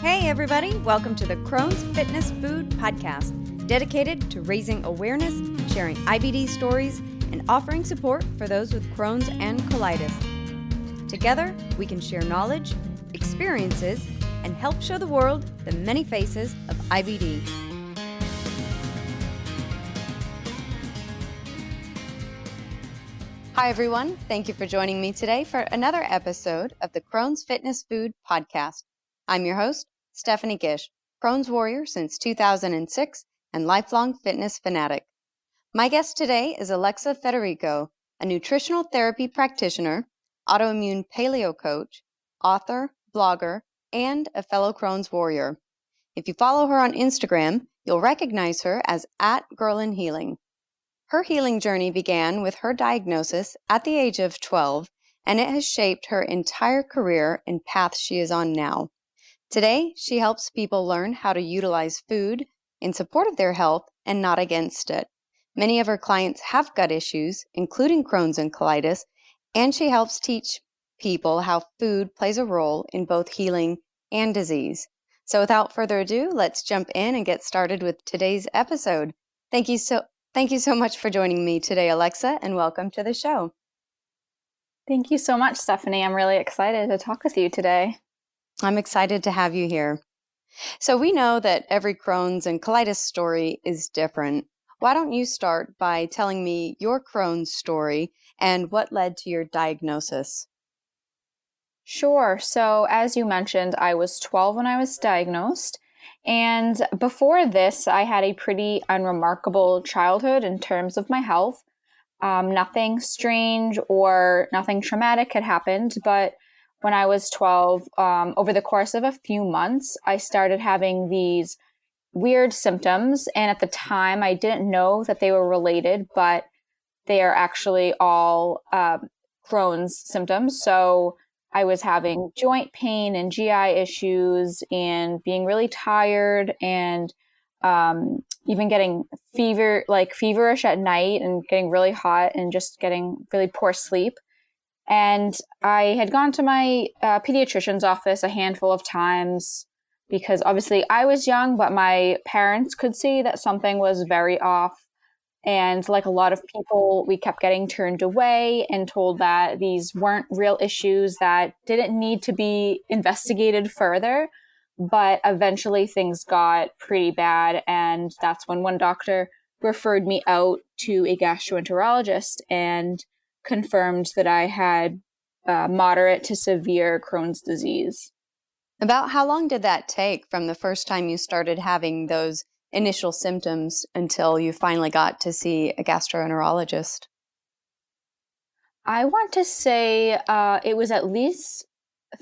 Hey everybody, welcome to the Crohn's Fitness Food Podcast, dedicated to raising awareness, sharing IBD stories, and offering support for those with Crohn's and colitis. Together, we can share knowledge, experiences, and help show the world the many faces of IBD. Hi everyone, thank you for joining me today for another episode of the Crohn's Fitness Food Podcast. I'm your host, Stephanie Gish, Crohn's warrior since 2006 and lifelong fitness fanatic. My guest today is Alexa Federico, a nutritional therapy practitioner, AutoImmune Paleo Coach, author, blogger, and a fellow Crohn's warrior. If you follow her on Instagram, you'll recognize her as @GirlInHealing. Her healing journey began with her diagnosis at the age of 12, and it has shaped her entire career and path she is on now. Today, she helps people learn how to utilize food in support of their health and not against it. Many of her clients have gut issues, including Crohn's and colitis, and she helps teach people how food plays a role in both healing and disease. So without further ado, let's jump in and get started with today's episode. Thank you so much for joining me today, Alexa, and welcome to the show. Thank you so much, Stephanie. I'm really excited to talk with you today. I'm excited to have you here. So we know that every Crohn's and colitis story is different. Why don't you start by telling me your Crohn's story and what led to your diagnosis? Sure. So as you mentioned, I was 12 when I was diagnosed. And before this, I had a pretty unremarkable childhood in terms of my health. Nothing strange or nothing traumatic had happened, but when I was 12, over the course of a few months, I started having these weird symptoms. And at the time, I didn't know that they were related, but they are actually all Crohn's symptoms. So I was having joint pain and GI issues and being really tired and even getting feverish at night and getting really hot and just getting really poor sleep. And I had gone to my pediatrician's office a handful of times because obviously I was young, but my parents could see that something was very off. And like a lot of people, we kept getting turned away and told that these weren't real issues that didn't need to be investigated further. But eventually things got pretty bad. And that's when one doctor referred me out to a gastroenterologist and confirmed that I had moderate to severe Crohn's disease. About how long did that take from the first time you started having those initial symptoms until you finally got to see a gastroenterologist? I want to say it was at least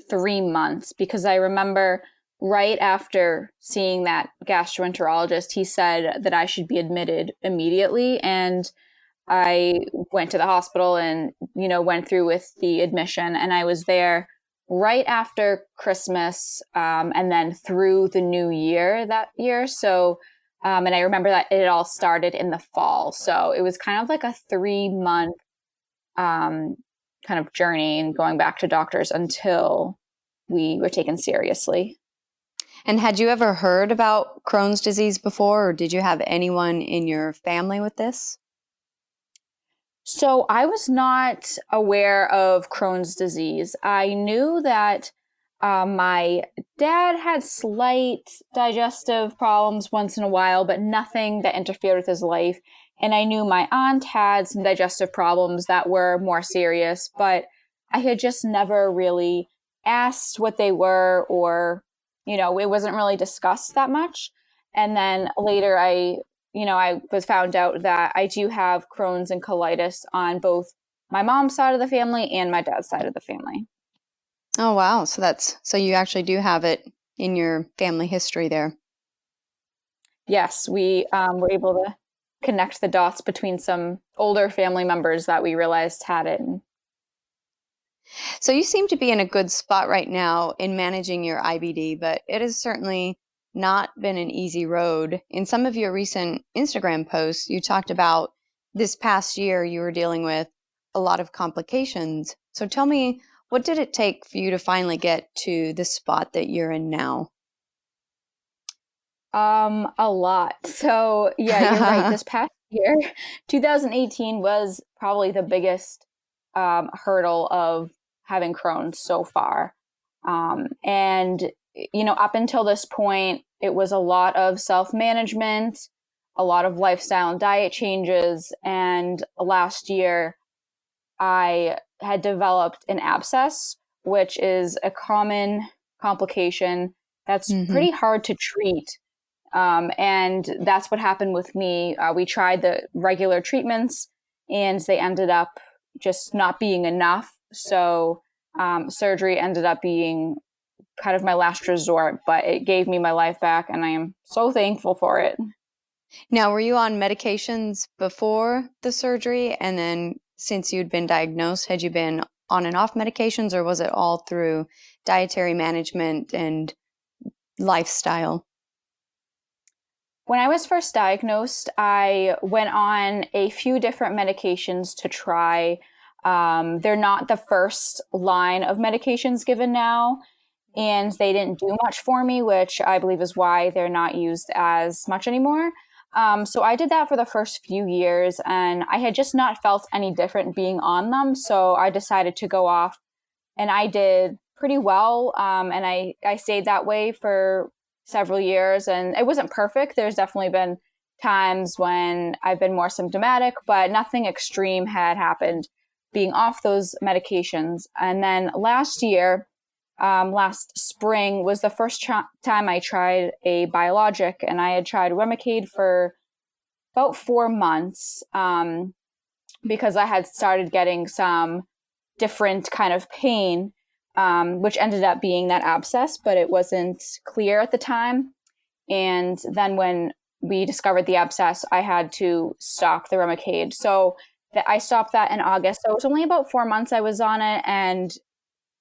3 months because I remember right after seeing that gastroenterologist, he said that I should be admitted immediately. And I went to the hospital and, went through with the admission, and I was there right after Christmas and then through the new year that year. So and I remember that it all started in the fall. So it was kind of like a 3-month kind of journey and going back to doctors until we were taken seriously. And had you ever heard about Crohn's disease before, or did you have anyone in your family with this? So I was not aware of Crohn's disease. I knew that my dad had slight digestive problems once in a while, but nothing that interfered with his life. And I knew my aunt had some digestive problems that were more serious, but I had just never really asked what they were, or, it wasn't really discussed that much. And then later I was found out that I do have Crohn's and colitis on both my mom's side of the family and my dad's side of the family. Oh, wow. So you actually do have it in your family history there. Yes, we were able to connect the dots between some older family members that we realized had it. So you seem to be in a good spot right now in managing your IBD, but it has certainly not been an easy road. In some of your recent Instagram posts, you talked about this past year you were dealing with a lot of complications. So tell me, what did it take for you to finally get to the spot that you're in now? A lot. So yeah, you're right. This past year, 2018 was probably the biggest hurdle of having Crohn's so far. And up until this point, it was a lot of self-management, a lot of lifestyle and diet changes. And last year, I had developed an abscess, which is a common complication that's Hmm. pretty hard to treat. And that's what happened with me. We tried the regular treatments and they ended up just not being enough. So surgery ended up being kind of my last resort, but it gave me my life back and I am so thankful for it. Now, were you on medications before the surgery? And then since you'd been diagnosed, had you been on and off medications, or was it all through dietary management and lifestyle? When I was first diagnosed, I went on a few different medications to try. They're not the first line of medications given now, and they didn't do much for me, which I believe is why they're not used as much anymore. So I did that for the first few years, and I had just not felt any different being on them. So I decided to go off, and I did pretty well. And I stayed that way for several years, and it wasn't perfect. There's definitely been times when I've been more symptomatic, but nothing extreme had happened being off those medications. And then last spring was the first time I tried a biologic, and I had tried Remicade for about 4 months because I had started getting some different kind of pain, which ended up being that abscess, but it wasn't clear at the time. And then when we discovered the abscess, I had to stop the Remicade. So I stopped that in August. So it was only about 4 months I was on it, and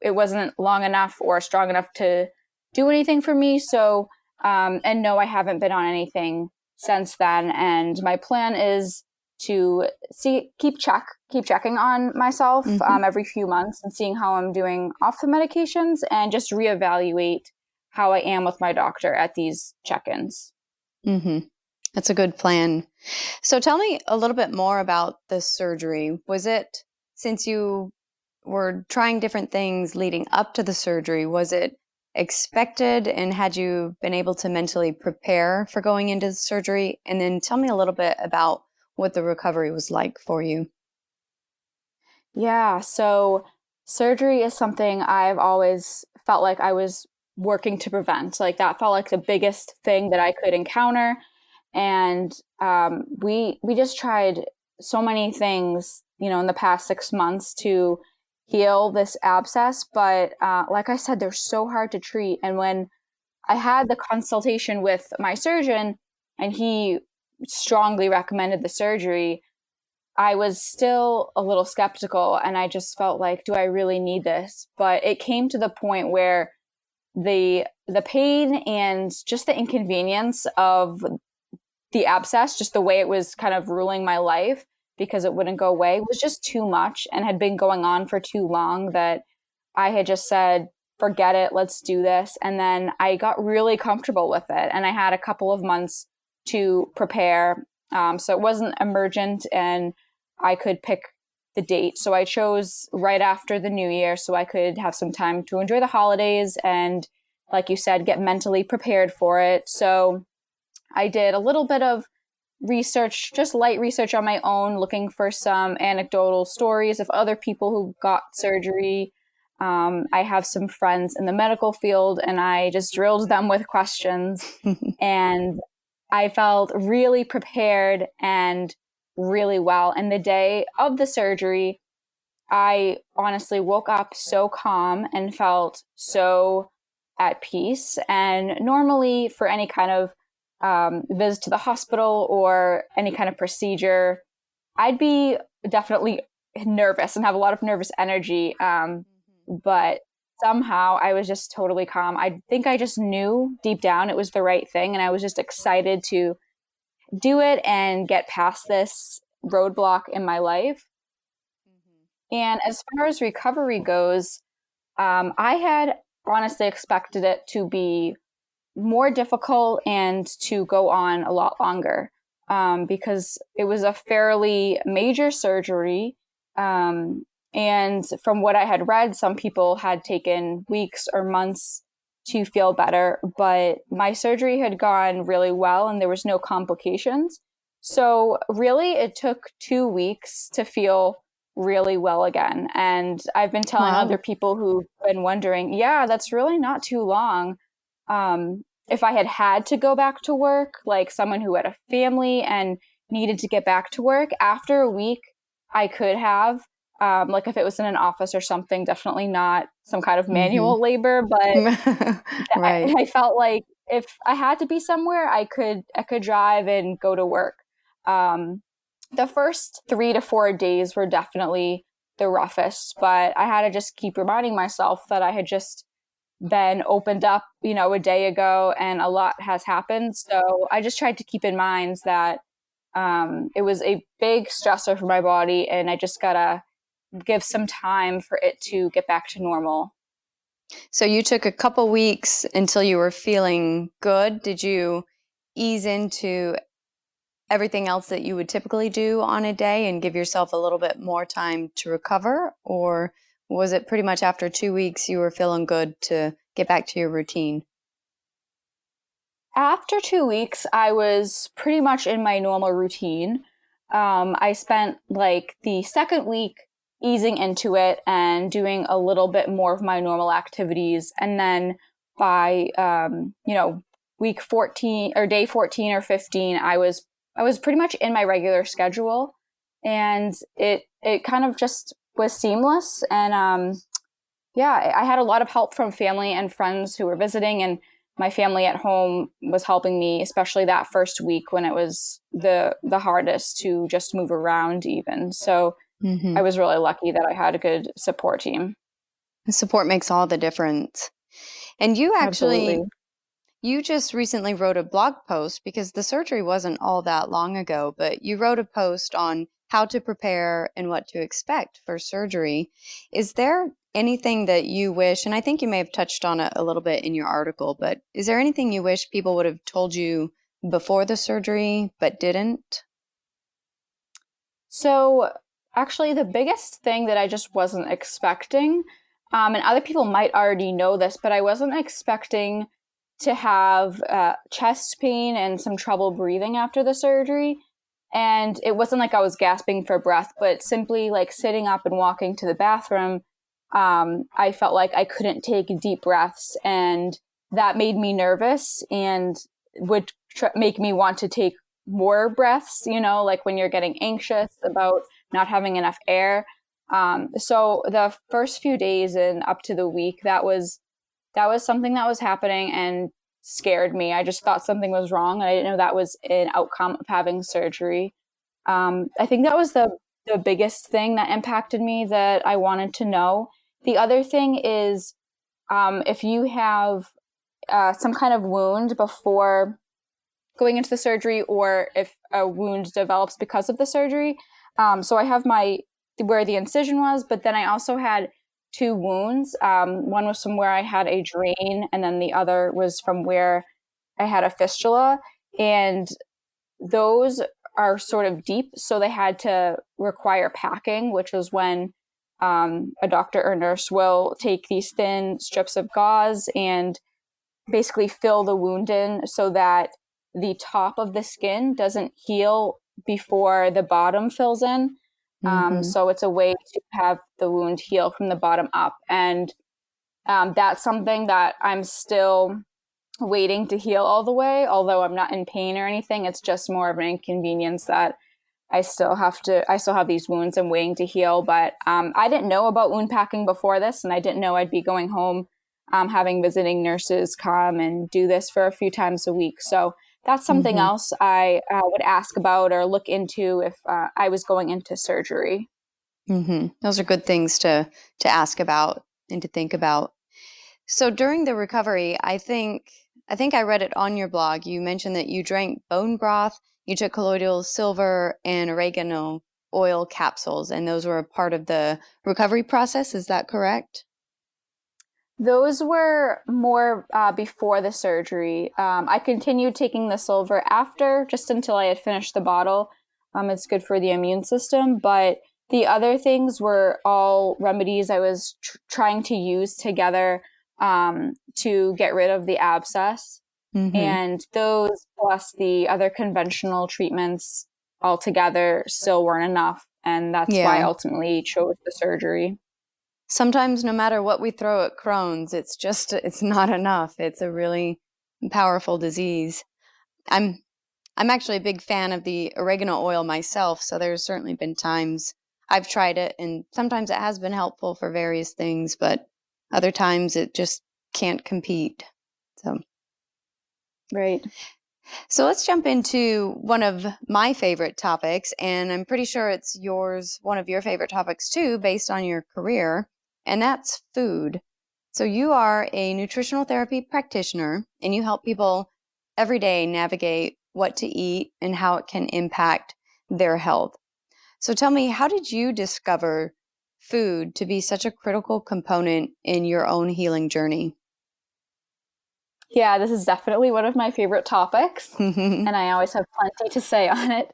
it wasn't long enough or strong enough to do anything for me. So, and no, I haven't been on anything since then. And my plan is to keep checking on myself Hmm. every few months and seeing how I'm doing off the medications, and just reevaluate how I am with my doctor at these check-ins. Hmm. That's a good plan. So tell me a little bit more about the surgery. Was it, since you were trying different things leading up to the surgery, was it expected, and had you been able to mentally prepare for going into the surgery? And then tell me a little bit about what the recovery was like for you. Yeah, so surgery is something I've always felt like I was working to prevent. Like that felt like the biggest thing that I could encounter. And we just tried so many things, in the past 6 months to heal this abscess. But like I said, they're so hard to treat. And when I had the consultation with my surgeon, and he strongly recommended the surgery, I was still a little skeptical, and I just felt like, do I really need this? But it came to the point where the pain and just the inconvenience of the abscess, just the way it was kind of ruling my life because it wouldn't go away, was just too much and had been going on for too long, that I had just said, forget it, let's do this. And then I got really comfortable with it. And I had a couple of months to prepare. So it wasn't emergent, and I could pick the date. So I chose right after the new year so I could have some time to enjoy the holidays and, like you said, get mentally prepared for it. So I did a little bit of research, just light research on my own, looking for some anecdotal stories of other people who got surgery. I have some friends in the medical field, and I just drilled them with questions. And I felt really prepared and really well. And the day of the surgery, I honestly woke up so calm and felt so at peace. And normally, for any kind of visit to the hospital or any kind of procedure, I'd be definitely nervous and have a lot of nervous energy. But somehow I was just totally calm. I think I just knew deep down it was the right thing. And I was just excited to do it and get past this roadblock in my life. And as far as recovery goes, I had honestly expected it to be more difficult and to go on a lot longer, because it was a fairly major surgery. And from what I had read, some people had taken weeks or months to feel better, but my surgery had gone really well and there was no complications. So really, it took 2 weeks to feel really well again. And I've been telling other Wow. people who've been wondering, yeah, that's really not too long. If I had to go back to work, like someone who had a family and needed to get back to work after a week, I could have. Like if it was in an office or something, definitely not some kind of Hmm. manual labor, but Right. I felt like if I had to be somewhere, I could drive and go to work. Um, the first 3 to 4 days were definitely the roughest, but I had to just keep reminding myself that I had just been opened up, a day ago, and a lot has happened. So I just tried to keep in mind that it was a big stressor for my body, and I just gotta give some time for it to get back to normal. So you took a couple weeks until you were feeling good. Did you ease into everything else that you would typically do on a day and give yourself a little bit more time to recover? Or was it pretty much after 2 weeks you were feeling good to get back to your routine? After 2 weeks, I was pretty much in my normal routine. I spent like the second week easing into it and doing a little bit more of my normal activities. And then by, week 14 or day 14 or 15, I was pretty much in my regular schedule, and it kind of just was seamless. And yeah, I had a lot of help from family and friends who were visiting, and my family at home was helping me, especially that first week when it was the hardest to just move around even. So I Hmm. was really lucky that I had a good support team. Support makes all the difference. And Absolutely. you just recently wrote a blog post because the surgery wasn't all that long ago, but you wrote a post on how to prepare and what to expect for surgery. Is there anything that you wish, and I think you may have touched on it a little bit in your article, but is there anything you wish people would have told you before the surgery but didn't? So actually, the biggest thing that I just wasn't expecting, and other people might already know this, but I wasn't expecting to have chest pain and some trouble breathing after the surgery. And it wasn't like I was gasping for breath, but simply like sitting up and walking to the bathroom, I felt like I couldn't take deep breaths, and that made me nervous and would make me want to take more breaths, like when you're getting anxious about not having enough air. So the first few days and up to the week, that was something that was happening and scared me. I just thought something was wrong, and I didn't know that was an outcome of having surgery. I think that was the biggest thing that impacted me that I wanted to know. The other thing is, if you have some kind of wound before going into the surgery, or if a wound develops because of the surgery. So I have my where the incision was, but then I also had two wounds. One was from where I had a drain, and then the other was from where I had a fistula. And those are sort of deep, so they had to require packing, which is when a doctor or nurse will take these thin strips of gauze and basically fill the wound in so that the top of the skin doesn't heal before the bottom fills in. Hmm. So it's a way to have the wound heal from the bottom up. And that's something that I'm still waiting to heal all the way, although I'm not in pain or anything. It's just more of an inconvenience that I still have these wounds I'm waiting to heal. But I didn't know about wound packing before this, and I didn't know I'd be going home, having visiting nurses come and do this for a few times a week. So that's something Hmm. else I would ask about or look into if I was going into surgery. Hmm. Those are good things to ask about and to think about. So during the recovery, I think I read it on your blog. You mentioned that you drank bone broth, you took colloidal silver and oregano oil capsules, and those were a part of the recovery process. Is that correct? Those were more before the surgery. I continued taking the silver after, just until I had finished the bottle. It's good for the immune system, but the other things were all remedies I was trying to use together to get rid of the abscess. Mm-hmm. And those plus the other conventional treatments altogether still weren't enough. And that's why I Yeah. ultimately chose the surgery. Sometimes no matter what we throw at Crohn's, it's not enough. It's a really powerful disease. I'm I'm actually a big fan of the oregano oil myself, so there's certainly been times I've tried it, and sometimes it has been helpful for various things, but other times it just can't compete. So, Right. so let's jump into one of my favorite topics, and I'm pretty sure it's one of your favorite topics too, based on your career, and that's food. So you are a nutritional therapy practitioner, and you help people every day navigate what to eat and how it can impact their health. So tell me, how did you discover food to be such a critical component in your own healing journey? Yeah, this is definitely one of my favorite topics, and I always have plenty to say on it.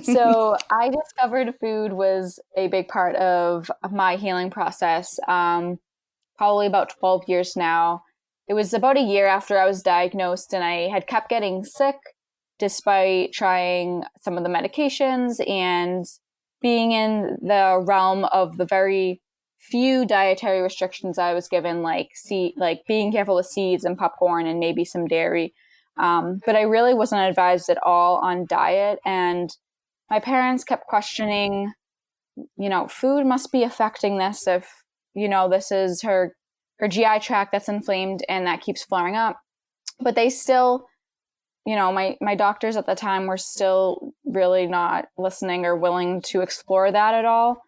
So, I discovered food was a big part of my healing process, probably about 12 years now. It was about a year after I was diagnosed, and I had kept getting sick despite trying some of the medications and being in the realm of the very few dietary restrictions I was given, like being careful with seeds and popcorn and maybe some dairy. But I really wasn't advised at all on diet, and my parents kept questioning, food must be affecting this if, this is her GI tract that's inflamed and that keeps flaring up. But they still, my doctors at the time were still really not listening or willing to explore that at all.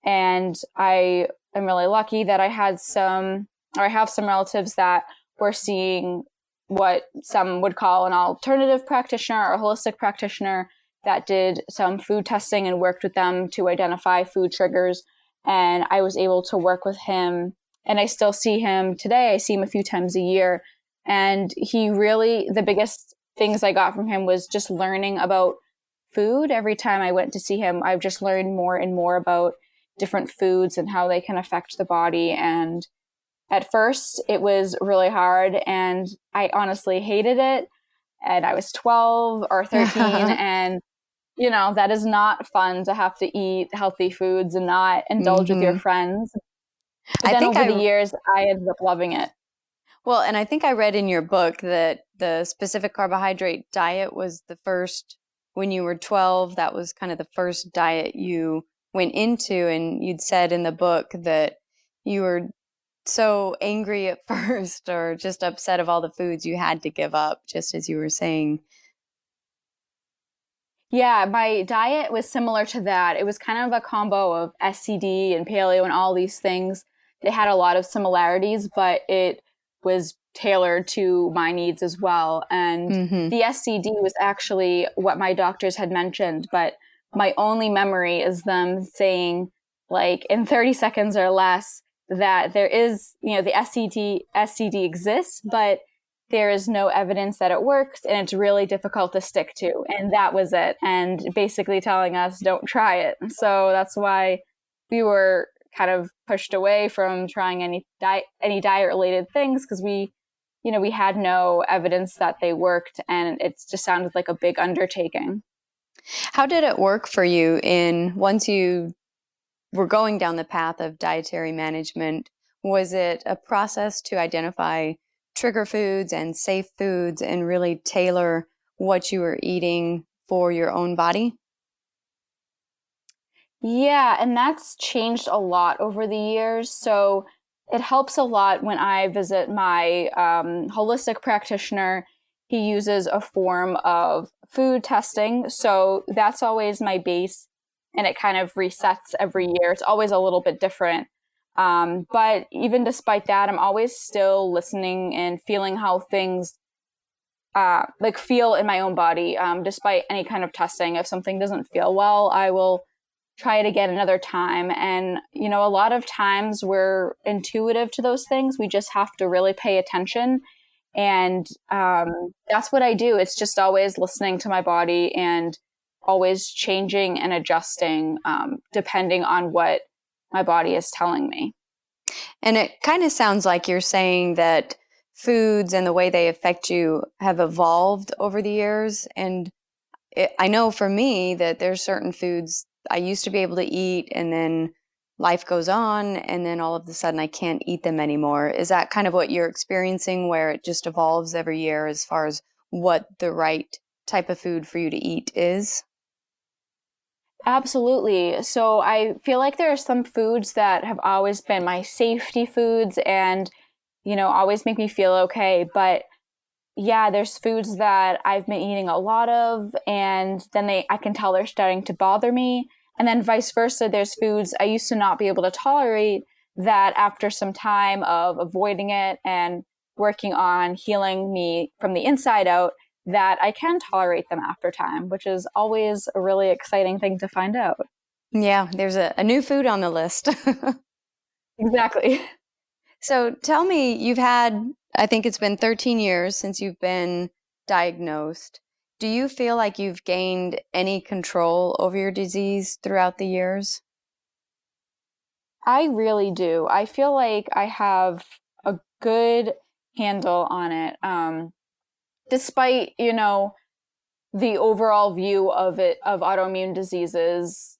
And I am really lucky that I have some relatives that were seeing what some would call an alternative practitioner or holistic practitioner that did some food testing and worked with them to identify food triggers. And I was able to work with him, and I still see him today. I see him a few times a year. And the biggest things I got from him was just learning about food. Every time I went to see him, I've just learned more and more about different foods and how they can affect the body. And at first, it was really hard, and I honestly hated it. And I was 12 or 13, and that is not fun to have to eat healthy foods and not indulge with your Hmm. friends. But I then think over the I years, I ended up loving it. Well, and I think I read in your book that the specific carbohydrate diet was the first, when you were 12, that was kind of the first diet you went into. And you'd said in the book that you were so angry at first or just upset of all the foods you had to give up, just as you were saying. Yeah, my diet was similar to that. It was kind of a combo of SCD and paleo and all these things. They had a lot of similarities, but it was tailored to my needs as well. And Hmm. the SCD was actually what my doctors had mentioned, but my only memory is them saying, like, in 30 seconds or less, that there is, the SCD exists, but there is no evidence that it works, and it's really difficult to stick to. And that was it. And basically telling us, don't try it. So that's why we were kind of pushed away from trying any diet related things, because we had no evidence that they worked, and it just sounded like a big undertaking. How did it work for you once you were going down the path of dietary management? Was it a process to identify trigger foods and safe foods and really tailor what you were eating for your own body? Yeah, and that's changed a lot over the years. So it helps a lot when I visit my holistic practitioner. He uses a form of food testing. So that's always my base, and it kind of resets every year. It's always a little bit different. But even despite that, I'm always still listening and feeling how things feel in my own body, despite any kind of testing. If something doesn't feel well, I will try it again another time. And, a lot of times we're intuitive to those things. We just have to really pay attention. And that's what I do. It's just always listening to my body and always changing and adjusting depending on what my body is telling me. And it kind of sounds like you're saying that foods and the way they affect you have evolved over the years. And I know for me that there's certain foods I used to be able to eat, and then life goes on, and then all of a sudden I can't eat them anymore. Is that kind of what you're experiencing, where it just evolves every year as far as what the right type of food for you to eat is? Absolutely. So I feel like there are some foods that have always been my safety foods and, always make me feel okay. But yeah, there's foods that I've been eating a lot of, and then I can tell they're starting to bother me. And then vice versa, there's foods I used to not be able to tolerate that after some time of avoiding it and working on healing me from the inside out, that I can tolerate them after time, which is always a really exciting thing to find out. Yeah, there's a new food on the list. Exactly. So tell me, I think it's been 13 years since you've been diagnosed. Do you feel like you've gained any control over your disease throughout the years? I really do. I feel like I have a good handle on it. Despite, the overall view of autoimmune diseases,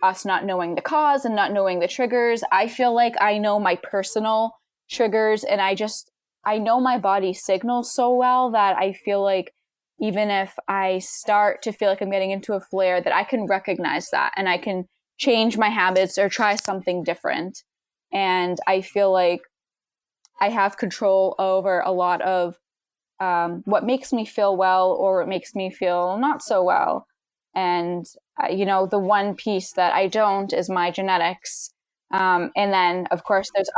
us not knowing the cause and not knowing the triggers, I feel like I know my personal triggers, and I know my body signals so well that I feel like even if I start to feel like I'm getting into a flare, that I can recognize that and I can change my habits or try something different. And I feel like I have control over a lot of what makes me feel well or what makes me feel not so well. And, the one piece that I don't is my genetics. And then, of course, there's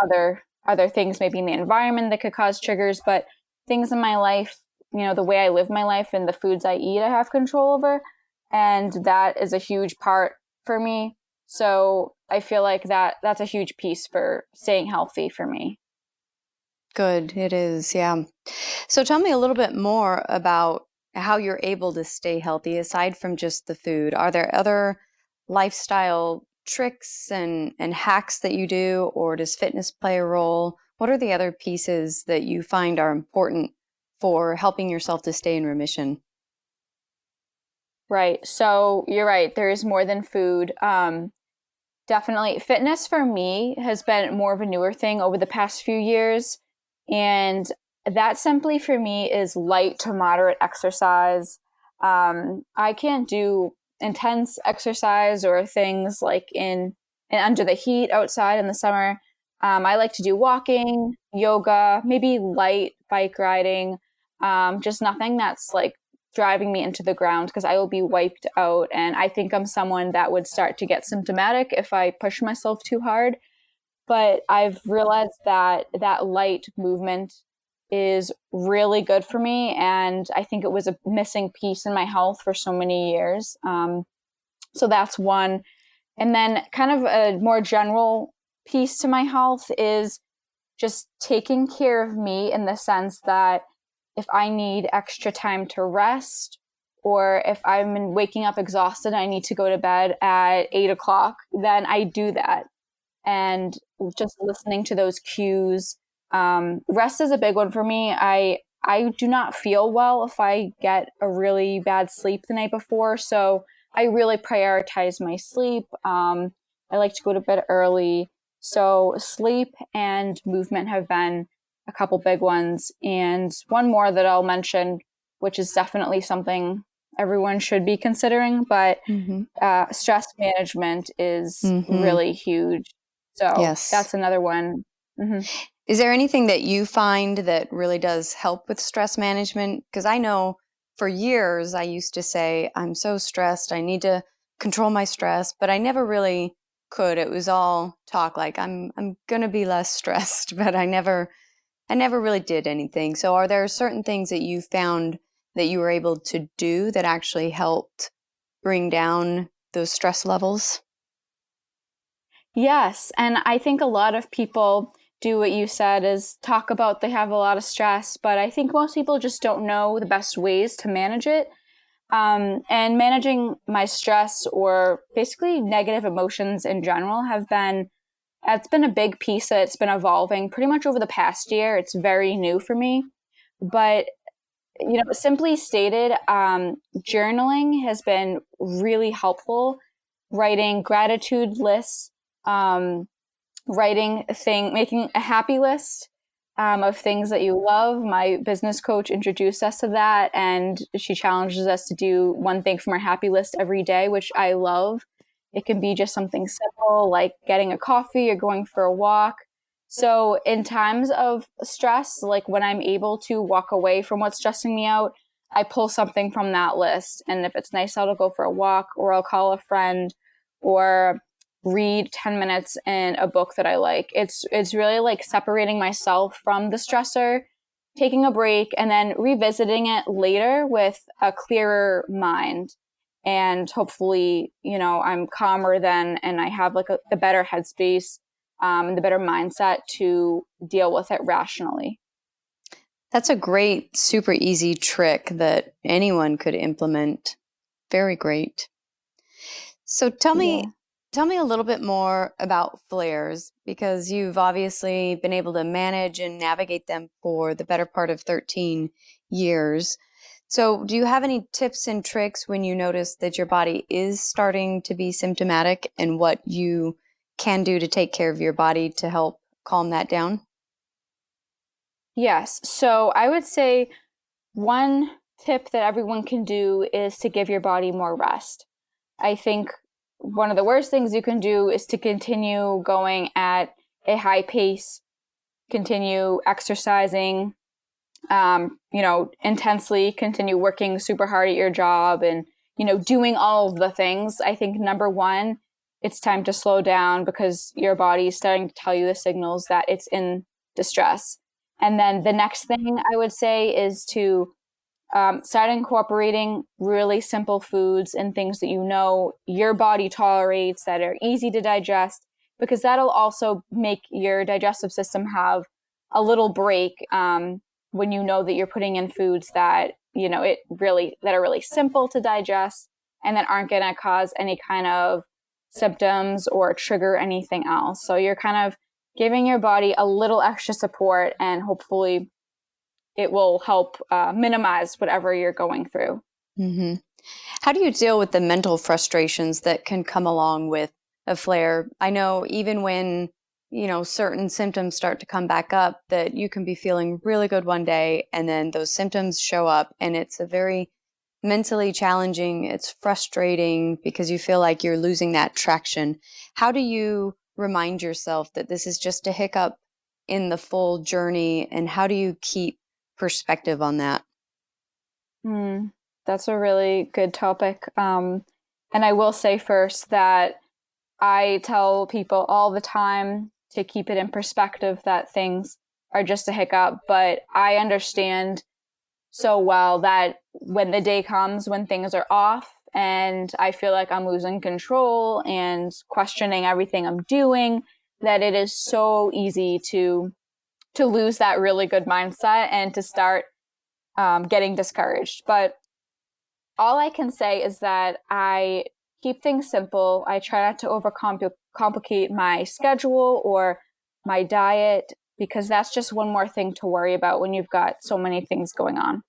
other things maybe in the environment that could cause triggers, but things in my life, the way I live my life and the foods I eat, I have control over. And that is a huge part for me. So I feel like that's a huge piece for staying healthy for me. Good, it is, yeah. So tell me a little bit more about how you're able to stay healthy aside from just the food. Are there other lifestyle tricks and hacks that you do, or does fitness play a role? What are the other pieces that you find are important for helping yourself to stay in remission? Right. So you're right. There is more than food. Definitely. Fitness for me has been more of a newer thing over the past few years. And that simply for me is light to moderate exercise. I can't do intense exercise or things like in under the heat outside in the summer. I like to do walking, yoga, maybe light bike riding, just nothing that's like driving me into the ground because I will be wiped out. And I think I'm someone that would start to get symptomatic if I push myself too hard. But I've realized that that light movement is really good for me. And I think it was a missing piece in my health for so many years. So that's one. And then, kind of a more general piece to my health is just taking care of me in the sense that if I need extra time to rest, or if I'm waking up exhausted and I need to go to bed at 8 o'clock, then I do that. And just listening to those cues. Rest is a big one for me. I do not feel well if I get a really bad sleep the night before, so I really prioritize my sleep. I like to go to bed early. So sleep and movement have been a couple big ones. And one more that I'll mention, which is definitely something everyone should be considering, but Mm-hmm. stress management is Mm-hmm. really huge. So Yes. that's another one. Hmm. Is there anything that you find that really does help with stress management? Because I know for years I used to say, I'm so stressed, I need to control my stress, but I never really could. It was all talk like I'm gonna be less stressed, but I never really did anything. So are there certain things that you found that you were able to do that actually helped bring down those stress levels? Yes. And I think a lot of people do what you said is talk about they have a lot of stress, but I think most people just don't know the best ways to manage it. And managing my stress or basically negative emotions in general it's been a big piece that's been evolving pretty much over the past year. It's very new for me. But, simply stated, journaling has been really helpful. Writing gratitude lists, um, making a happy list of things that you love. My business coach introduced us to that, and she challenges us to do one thing from our happy list every day, which I love. It can be just something simple like getting a coffee or going for a walk. So, in times of stress, like when I'm able to walk away from what's stressing me out, I pull something from that list. And if it's nice out, I'll go for a walk or I'll call a friend or read 10 minutes in a book that I like. It's really like separating myself from the stressor, taking a break, and then revisiting it later with a clearer mind. And hopefully, I'm calmer then and I have like the better headspace and the better mindset to deal with it rationally. That's a great, super easy trick that anyone could implement. Very great. So Yeah. tell me a little bit more about flares because you've obviously been able to manage and navigate them for the better part of 13 years. So, do you have any tips and tricks when you notice that your body is starting to be symptomatic and what you can do to take care of your body to help calm that down? Yes. So I would say one tip that everyone can do is to give your body more rest. I think one of the worst things you can do is to continue going at a high pace, continue exercising, intensely, continue working super hard at your job and, doing all of the things. I think number one, it's time to slow down because your body is starting to tell you the signals that it's in distress. And then the next thing I would say is to start incorporating really simple foods and things that your body tolerates that are easy to digest, because that'll also make your digestive system have a little break when you know that you're putting in foods that that are really simple to digest and that aren't going to cause any kind of symptoms or trigger anything else. So you're kind of giving your body a little extra support and hopefully it will help minimize whatever you're going through. Hmm. How do you deal with the mental frustrations that can come along with a flare? I know even when, certain symptoms start to come back up, that you can be feeling really good one day and then those symptoms show up and it's a very mentally challenging, it's frustrating because you feel like you're losing that traction. How do you remind yourself that this is just a hiccup in the full journey and how do you keep perspective on that? Hmm, that's a really good topic. And I will say first that I tell people all the time to keep it in perspective that things are just a hiccup, but I understand so well that when the day comes when things are off and I feel like I'm losing control and questioning everything I'm doing, that it is so easy to lose that really good mindset and to start getting discouraged. But all I can say is that I keep things simple. I try not to overcomplicate my schedule or my diet because that's just one more thing to worry about when you've got so many things going on.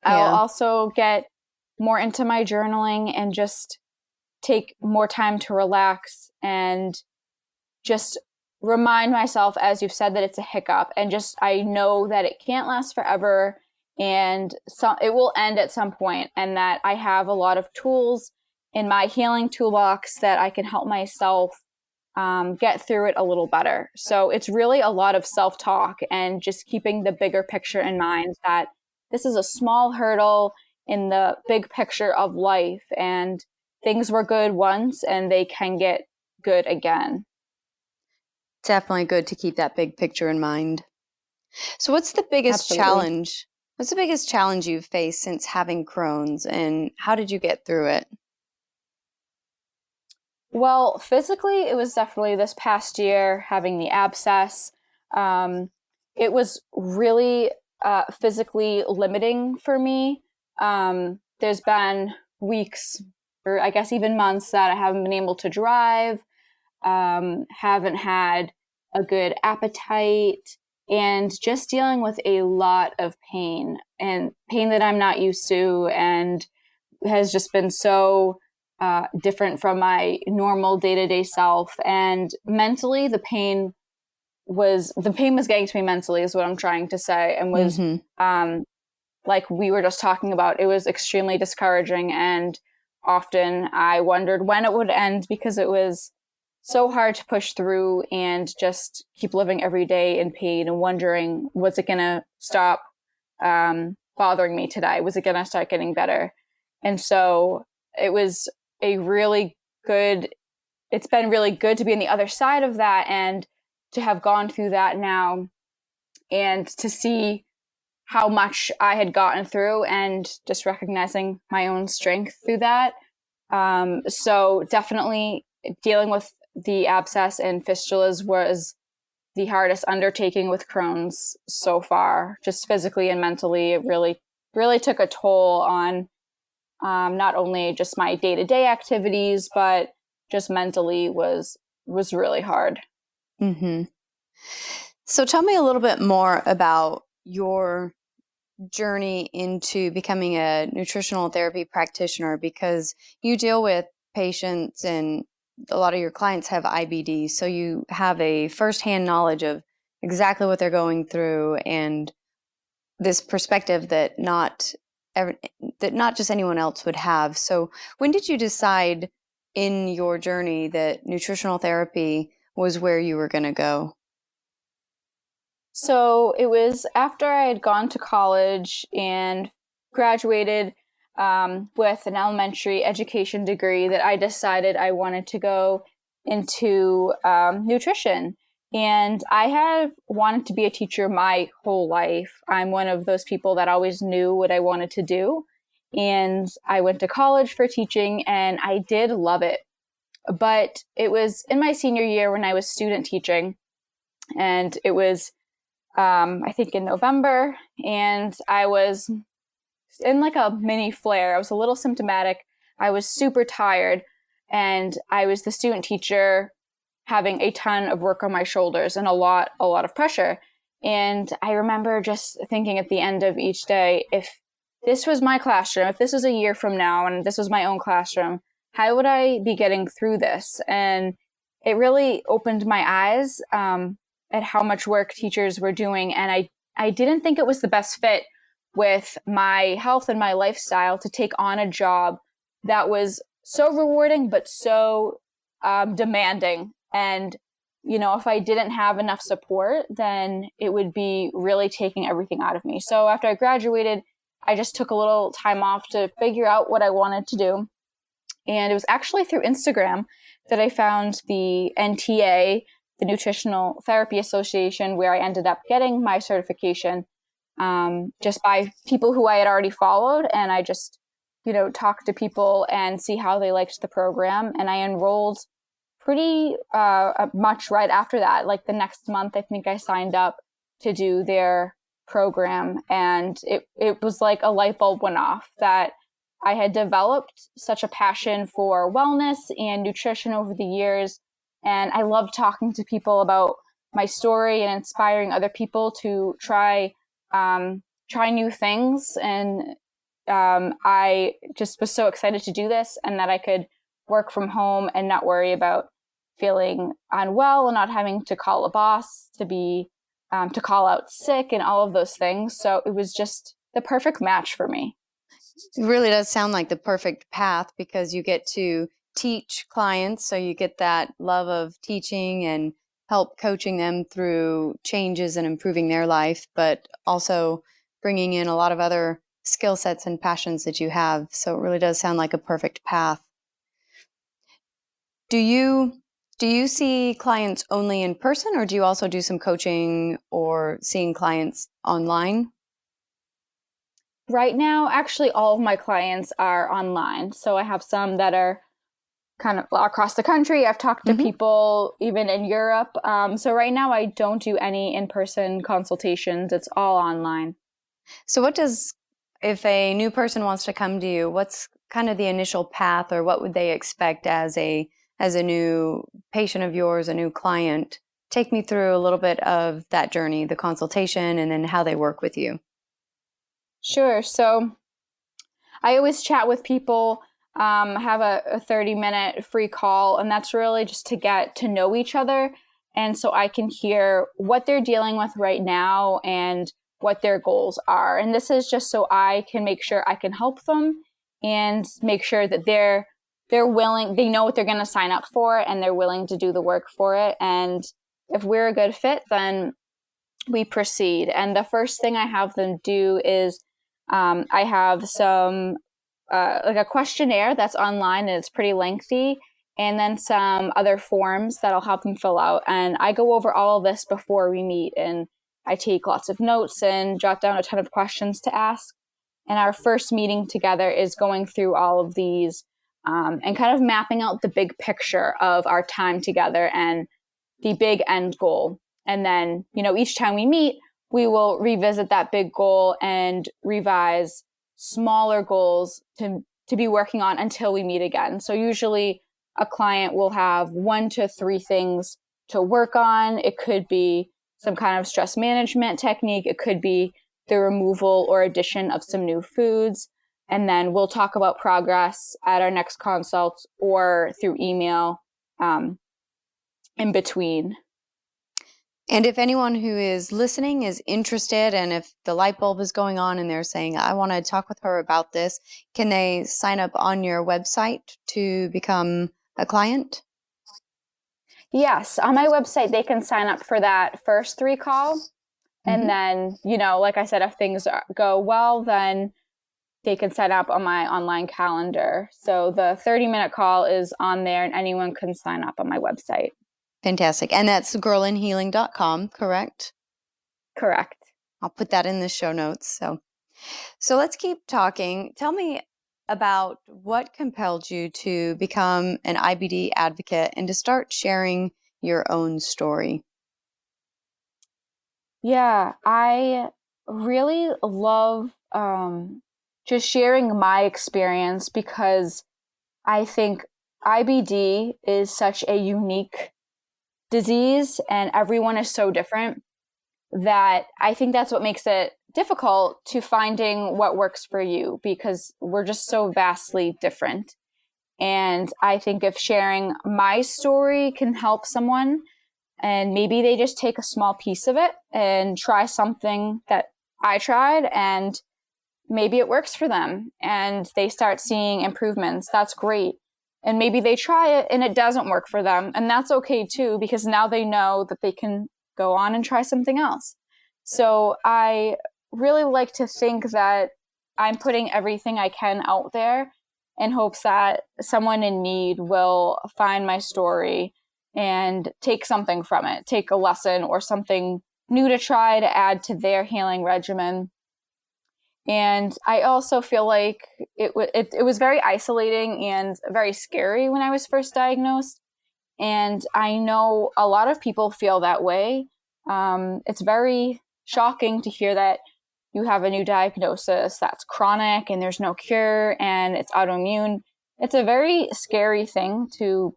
I'll Yeah. also get more into my journaling and just take more time to relax and just remind myself, as you've said, that it's a hiccup and just I know that it can't last forever and it will end at some point and that I have a lot of tools in my healing toolbox that I can help myself get through it a little better. So it's really a lot of self-talk and just keeping the bigger picture in mind that this is a small hurdle in the big picture of life and things were good once and they can get good again. Definitely good to keep that big picture in mind. So what's the biggest Absolutely. challenge? What's the biggest challenge you've faced since having Crohn's and how did you get through it? Well, physically, it was definitely this past year having the abscess. Um, it was really physically limiting for me. There's been weeks, or I guess even months, that I haven't been able to drive, haven't had a good appetite, and just dealing with a lot of pain and pain that I'm not used to, and has just been so different from my normal day-to-day self. And mentally, the pain was getting to me mentally, is what I'm trying to say, and was Mm-hmm. like we were just talking about, it was extremely discouraging. And often I wondered when it would end, because it was so hard to push through and just keep living every day in pain and wondering, was it going to stop bothering me today? Was it going to start getting better? And so it was a really good, it's been really good to be on the other side of that, and to have gone through that now, and to see how much I had gotten through, and just recognizing my own strength through that. So definitely dealing with the abscess and fistulas was the hardest undertaking with Crohn's so far, just physically and mentally. It really, really took a toll on not only just my day-to-day activities, but just mentally was really hard. Mm-hmm. So tell me a little bit more about your journey into becoming a nutritional therapy practitioner, because you deal with patients and a lot of your clients have IBD. So you have a firsthand knowledge of exactly what they're going through, and this perspective that not just anyone else would have. So when did you decide in your journey that nutritional therapy was where you were going to go? So it was after I had gone to college and graduated with an elementary education degree that I decided I wanted to go into nutrition. And I have wanted to be a teacher my whole life. I'm one of those people that always knew what I wanted to do. And I went to college for teaching, and I did love it. But it was in my senior year when I was student teaching, and it was I think in November, and I was in like a mini flare. I was a little symptomatic. I was super tired, and I was the student teacher having a ton of work on my shoulders and a lot of pressure. And I remember just thinking at the end of each day, if this was my classroom, if this was a year from now and this was my own classroom, how would I be getting through this? And it really opened my eyes at how much work teachers were doing. And I didn't think it was the best fit with my health and my lifestyle to take on a job that was so rewarding, but so demanding. And, if I didn't have enough support, then it would be really taking everything out of me. So after I graduated, I just took a little time off to figure out what I wanted to do. And it was actually through Instagram that I found the NTA, the Nutritional Therapy Association, where I ended up getting my certification just by people who I had already followed. And I just, talk to people and see how they liked the program. And I enrolled pretty much right after that. Like the next month, I think I signed up to do their program. And it was like a light bulb went off that I had developed such a passion for wellness and nutrition over the years. And I love talking to people about my story and inspiring other people to try new things. And I just was so excited to do this, and that I could work from home and not worry about feeling unwell and not having to call a boss to call out sick and all of those things. So it was just the perfect match for me. It really does sound like the perfect path, because you get to teach clients, so you get that love of teaching and help coaching them through changes and improving their life, but also bringing in a lot of other skill sets and passions that you have. So it really does sound like a perfect path. Do you see clients only in person, or do you also do some coaching or seeing clients online? Right now, actually, all of my clients are online. So I have some that are kind of across the country. I've talked to people even in Europe. So right now I don't do any in-person consultations. It's all online. So if a new person wants to come to you, what's kind of the initial path, or what would they expect as a new patient of yours, a new client? Take me through a little bit of that journey, the consultation, and then how they work with you. Sure. So I always chat with people, have a 30-minute free call, and that's really just to get to know each other. And so I can hear what they're dealing with right now and what their goals are. And this is just so I can make sure I can help them and make sure that they're willing, they know what they're going to sign up for, and they're willing to do the work for it. And if we're a good fit, then we proceed. And the first thing I have them do is I have some like a questionnaire that's online, and it's pretty lengthy, and then some other forms that I'll have them fill out. And I go over all of this before we meet, and I take lots of notes and jot down a ton of questions to ask. And our first meeting together is going through all of these and kind of mapping out the big picture of our time together and the big end goal. And then, each time we meet, we will revisit that big goal and revise smaller goals to be working on until we meet again. So usually a client will have 1 to 3 things to work on. It could be some kind of stress management technique. It could be the removal or addition of some new foods. And then we'll talk about progress at our next consult or through email in between. And if anyone who is listening is interested, and if the light bulb is going on and they're saying, I want to talk with her about this, can they sign up on your website to become a client? Yes. On my website, they can sign up for that first 3 call. And then, like I said, if things go well, then they can sign up on my online calendar. So the 30-minute call is on there, and anyone can sign up on my website. Fantastic. And that's girlinhealing.com, correct? Correct. I'll put that in the show notes. So let's keep talking. Tell me about what compelled you to become an IBD advocate and to start sharing your own story. Yeah, I really love just sharing my experience, because I think IBD is such a unique disease and everyone is so different that I think that's what makes it difficult to finding what works for you, because we're just so vastly different. And I think if sharing my story can help someone, and maybe they just take a small piece of it and try something that I tried, and maybe it works for them and they start seeing improvements, that's great. And maybe they try it and it doesn't work for them, and that's okay too, because now they know that they can go on and try something else. So I really like to think that I'm putting everything I can out there in hopes that someone in need will find my story and take something from it, take a lesson or something new to try to add to their healing regimen. And I also feel like it was very isolating and very scary when I was first diagnosed. And I know a lot of people feel that way. It's very shocking to hear that you have a new diagnosis that's chronic and there's no cure and it's autoimmune. It's a very scary thing to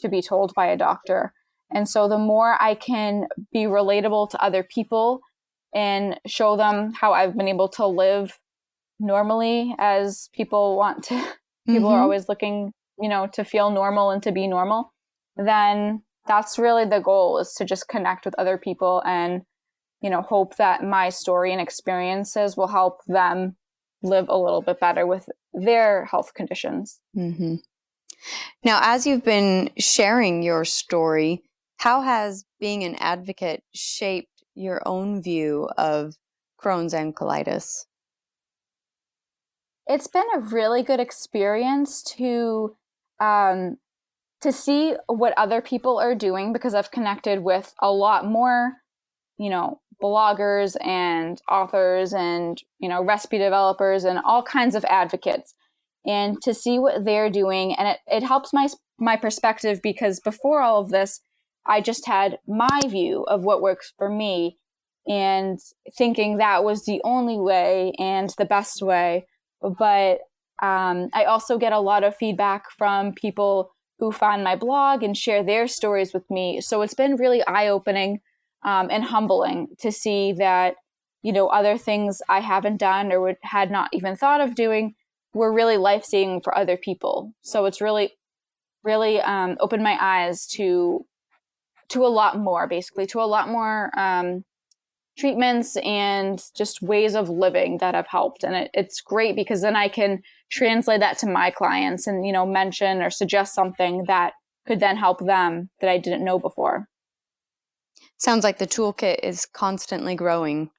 be told by a doctor. And so the more I can be relatable to other people and show them how I've been able to live normally, as people want to, people are always looking, to feel normal and to be normal, then that's really the goal, is to just connect with other people and, hope that my story and experiences will help them live a little bit better with their health conditions. Now, as you've been sharing your story, how has being an advocate shaped your own view of Crohn's and colitis? It's been a really good experience to see what other people are doing, because I've connected with a lot more, bloggers and authors and, recipe developers and all kinds of advocates. and to see what they're doing. And it helps my perspective, because before all of this, I just had my view of what works for me and thinking that was the only way and the best way. But I also get a lot of feedback from people who find my blog and share their stories with me. So it's been really eye-opening and humbling to see that, other things I haven't done or had not even thought of doing were really life-saving for other people. So it's really, really opened my eyes to a lot more, basically, to a lot more treatments and just ways of living that have helped. And it's great because then I can translate that to my clients and, mention or suggest something that could then help them that I didn't know before. Sounds like the toolkit is constantly growing.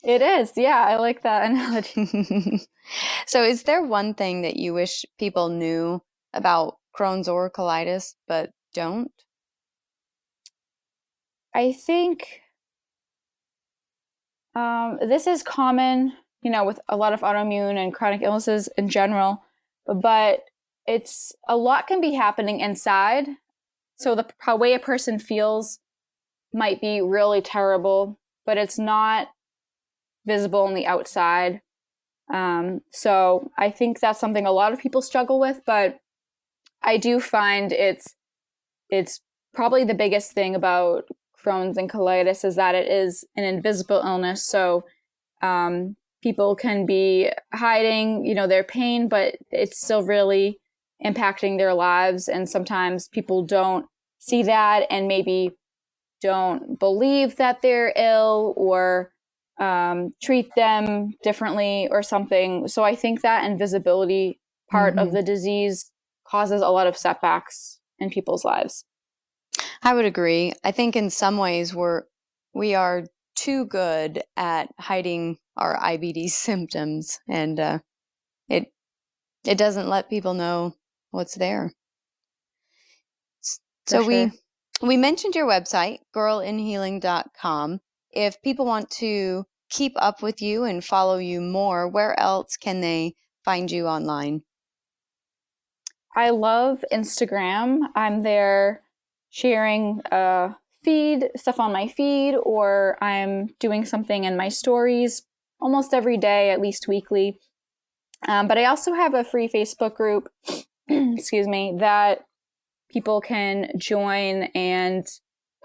It is. Yeah, I like that analogy. So is there one thing that you wish people knew about Crohn's or colitis but don't? I think this is common, with a lot of autoimmune and chronic illnesses in general, but a lot can be happening inside. So the way a person feels might be really terrible, but it's not visible on the outside. So I think that's something a lot of people struggle with, but I do find it's probably the biggest thing about Crohn's and colitis is that it is an invisible illness. So people can be hiding, their pain, but it's still really impacting their lives. And sometimes people don't see that and maybe don't believe that they're ill or treat them differently or something. So I think that invisibility part of the disease causes a lot of setbacks in people's lives. I would agree. I think in some ways we are too good at hiding our IBD symptoms, and it doesn't let people know what's there. So sure. we mentioned your website, girlinhealing.com. If people want to keep up with you and follow you more, where else can they find you online? I love Instagram. I'm there sharing stuff on my feed, or I'm doing something in my stories almost every day, at least weekly. But I also have a free Facebook group, excuse me, that people can join and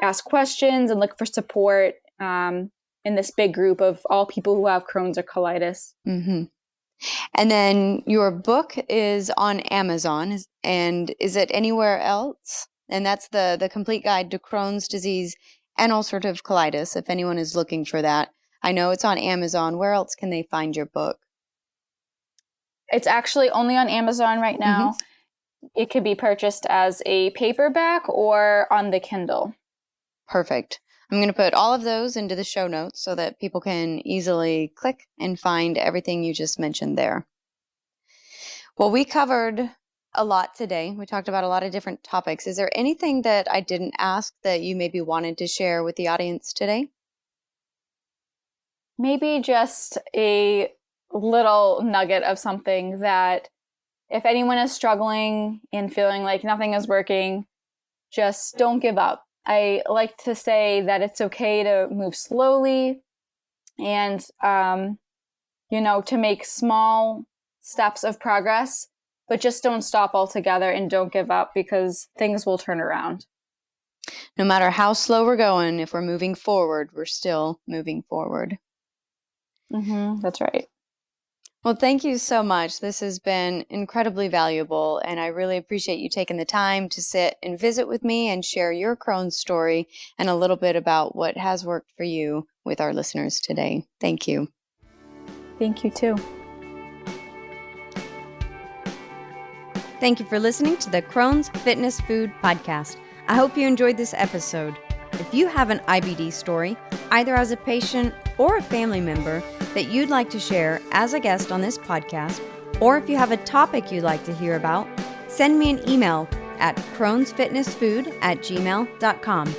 ask questions and look for support in this big group of all people who have Crohn's or colitis. Mm-hmm. And then your book is on Amazon, and is it anywhere else? And that's the Complete Guide to Crohn's Disease and Ulcerative Colitis, if anyone is looking for that. I know it's on Amazon. Where else can they find your book? It's actually only on Amazon right now. Mm-hmm. It could be purchased as a paperback or on the Kindle. Perfect. I'm going to put all of those into the show notes so that people can easily click and find everything you just mentioned there. Well, we covered a lot today. We talked about a lot of different topics. Is there anything that I didn't ask that you maybe wanted to share with the audience today? Maybe just a little nugget of something that if anyone is struggling and feeling like nothing is working, just don't give up. I like to say that it's okay to move slowly and, to make small steps of progress, but just don't stop altogether and don't give up, because things will turn around. No matter how slow we're going, if we're moving forward, we're still moving forward. That's right. Well, thank you so much. This has been incredibly valuable, and I really appreciate you taking the time to sit and visit with me and share your Crohn's story and a little bit about what has worked for you with our listeners today. Thank you. Thank you too. Thank you for listening to the Crohn's Fitness Food Podcast. I hope you enjoyed this episode. If you have an IBD story, either as a patient or a family member that you'd like to share as a guest on this podcast, or if you have a topic you'd like to hear about, send me an email at crohnsfitnessfood@gmail.com.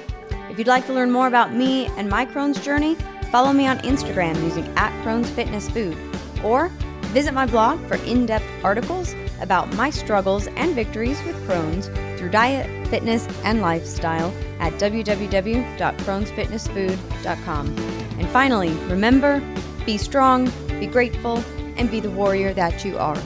If you'd like to learn more about me and my Crohn's journey, follow me on Instagram using @Crohn'sFitnessFood, or Visit my blog for in-depth articles about my struggles and victories with Crohn's through diet, fitness, and lifestyle at www.crohnsfitnessfood.com. And finally, remember, be strong, be grateful, and be the warrior that you are.